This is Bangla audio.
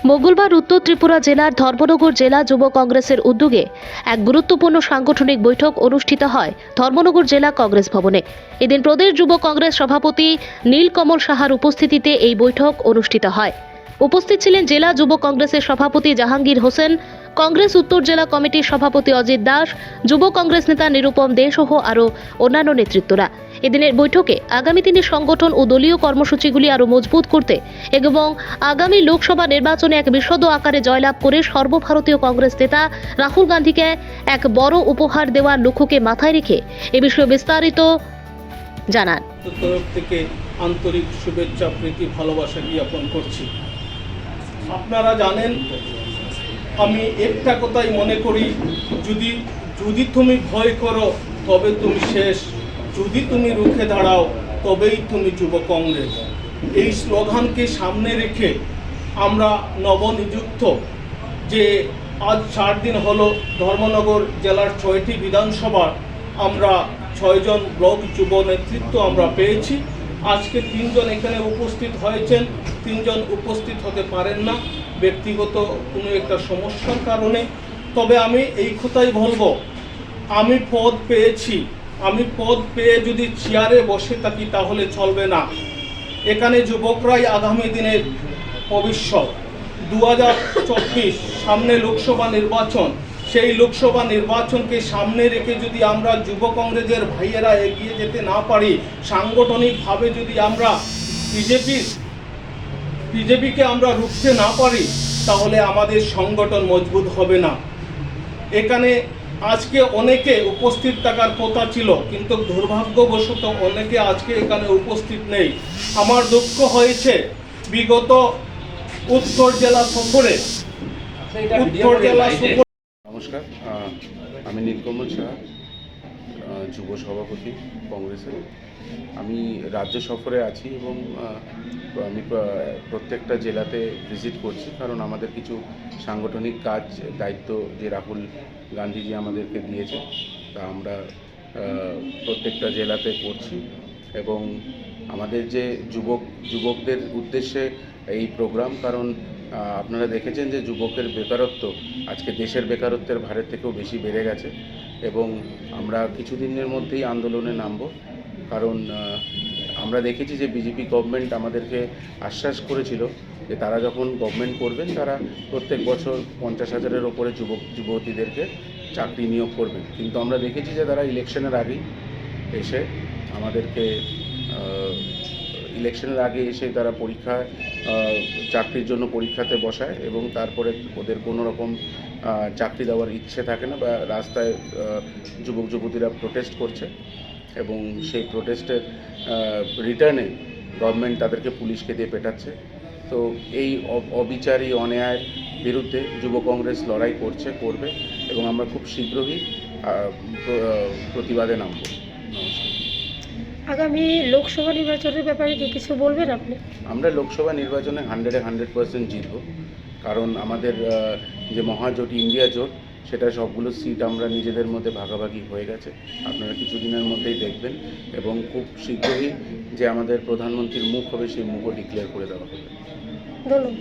মঙ্গলবার উত্তর ত্রিপুরা জেলার ধর্মনগর জেলা যুব কংগ্রেসের উদ্যোগে এক গুরুত্বপূর্ণ সাংগঠনিক বৈঠক অনুষ্ঠিত হয় ধর্মনগর জেলা কংগ্রেস ভবনে। এদিন প্রদেশ যুব কংগ্রেস সভাপতি নীলকমল সাহার উপস্থিতিতে এই বৈঠক অনুষ্ঠিত হয়। উপস্থিত ছিলেন জেলা যুব কংগ্রেসের সভাপতি জাহাঙ্গীর হোসেন, কংগ্রেস উত্তর জেলা কমিটির সভাপতি অজিত দাস, যুব কংগ্রেস নেতা নিরুপম দে সহ আরও অন্যান্য নেতৃত্বরা। এদিনের বৈঠকে আগামী দিনের সংগঠন ও দলীয় কর্মসূচিগুলি আরও মজবুত করতে এবং আগামী লোকসভা নির্বাচনে এক বিশদ আকারে জয়লাভ করে সর্বভারতীয় কংগ্রেস নেতা রাহুল গান্ধীকে এক বড় উপহার দেওয়ার লক্ষ্যকে মাথায় রেখে এ বিষয়ে বিস্তারিত জানান। তরফ থেকে আন্তরিক শুভেচ্ছা, প্রীতি, ভালোবাসা জ্ঞাপন করছি। আপনারা জানেন, আমি একটা কথাই মনে করি, যদি তুমি ভয় করো তবে তুমি শেষ, যদি তুমি রুখে দাঁড়াও তবেই তুমি যুব কংগ্রেস। এই স্লোগানকে সামনে রেখে আমরা নবনিযুক্ত যে আজ 4 দিন হলো ধর্মনগর জেলার 6টি বিধানসভার আমরা 6 জন ব্লক যুব নেতৃত্ব আমরা পেয়েছি। আজকে 3 জন এখানে উপস্থিত হয়েছেন, 3 জন উপস্থিত হতে পারেন না ব্যক্তিগত কোনো একটা সমস্যার কারণে। তবে আমি এই কথাই বলবো, আমি পদ পেয়েছি, আমি পদ পেয়ে যদি চেয়ারে বসে থাকি তাহলে চলবে না। এখানে যুবকরাই আগামী দিনের ভবিষ্যৎ। 2024 সামনে লোকসভা নির্বাচন, সেই লোকসভা নির্বাচনকে সামনে রেখে যদি আমরা যুব কংগ্রেসের ভাইয়েরা এগিয়ে যেতে না পারি, সাংগঠনিকভাবে যদি আমরা বিজেপিকে আমরা রুখতে না পারি, তাহলে আমাদের সংগঠন মজবুত হবে না। এখানে আজকে অনেকে উপস্থিত থাকার কথা ছিল, কিন্তু দুর্ভাগ্যবশত অনেকে আজকে এখানে উপস্থিত নেই। আমার দুঃখ হয়েছে, বিগত উত্তর জেলা সফরে নমস্কার, আমি নীলকমল সাহা, যুব সভাপতি কংগ্রেসের। আমি রাজ্য সফরে আছি এবং আমি প্রত্যেকটা জেলাতে ভিজিট করছি, কারণ আমাদের কিছু সাংগঠনিক কাজ দায়িত্ব যে রাহুল গান্ধীজি আমাদেরকে দিয়েছে তা আমরা প্রত্যেকটা জেলাতে করছি। এবং আমাদের যে যুবকদের উদ্দেশ্যে এই প্রোগ্রাম, কারণ আপনারা দেখেছেন যে যুবকের বেকারত্ব আজকে দেশের বেকারত্বের ভারের থেকেও বেশি বেড়ে গেছে এবং আমরা কিছুদিনের মধ্যেই আন্দোলনে নামব। কারণ আমরা দেখেছি যে বিজেপি গভর্নমেন্ট আমাদেরকে আশ্বাস করেছিল যে তারা যখন গভর্নমেন্ট করবেন তারা প্রত্যেক বছর 50,000-এর ওপরে যুবতীদেরকে চাকরি নিয়োগ করবেন, কিন্তু আমরা দেখেছি যে তারা ইলেকশনের আগেই এসে আমাদেরকে তারা চাকরির জন্য পরীক্ষাতে বসায় এবং তারপরে ওদের কোনো রকম চাকরি দেওয়ার ইচ্ছে থাকে না, বা রাস্তায় যুবক যুবতীরা প্রোটেস্ট করছে এবং সেই প্রোটেস্টের রিটার্নে গভর্নমেন্ট তাদেরকে পুলিশকে দিয়ে পেটাচ্ছে। তো এই অবিচারী অন্যায়ের বিরুদ্ধে যুব কংগ্রেস লড়াই করবে এবং আমরা খুব শীঘ্রই প্রতিবাদে নামব। নমস্কার। আগামী লোকসভা নির্বাচনের ব্যাপারে কি কিছু বলবেন আপনি? আমরা লোকসভা নির্বাচনে 100% জিতব, কারণ আমাদের যে মহাজোট ইন্ডিয়া জোট, সেটা সবগুলো সিট আমরা নিজেদের মধ্যে ভাগাভাগি হয়ে গেছে। আপনারা কিছুদিনের মধ্যেই দেখবেন এবং খুব শীঘ্রই যে আমাদের প্রধানমন্ত্রীর মুখ হবে সেই মুখও ডিক্লেয়ার করে দেওয়া হবে। ধন্যবাদ।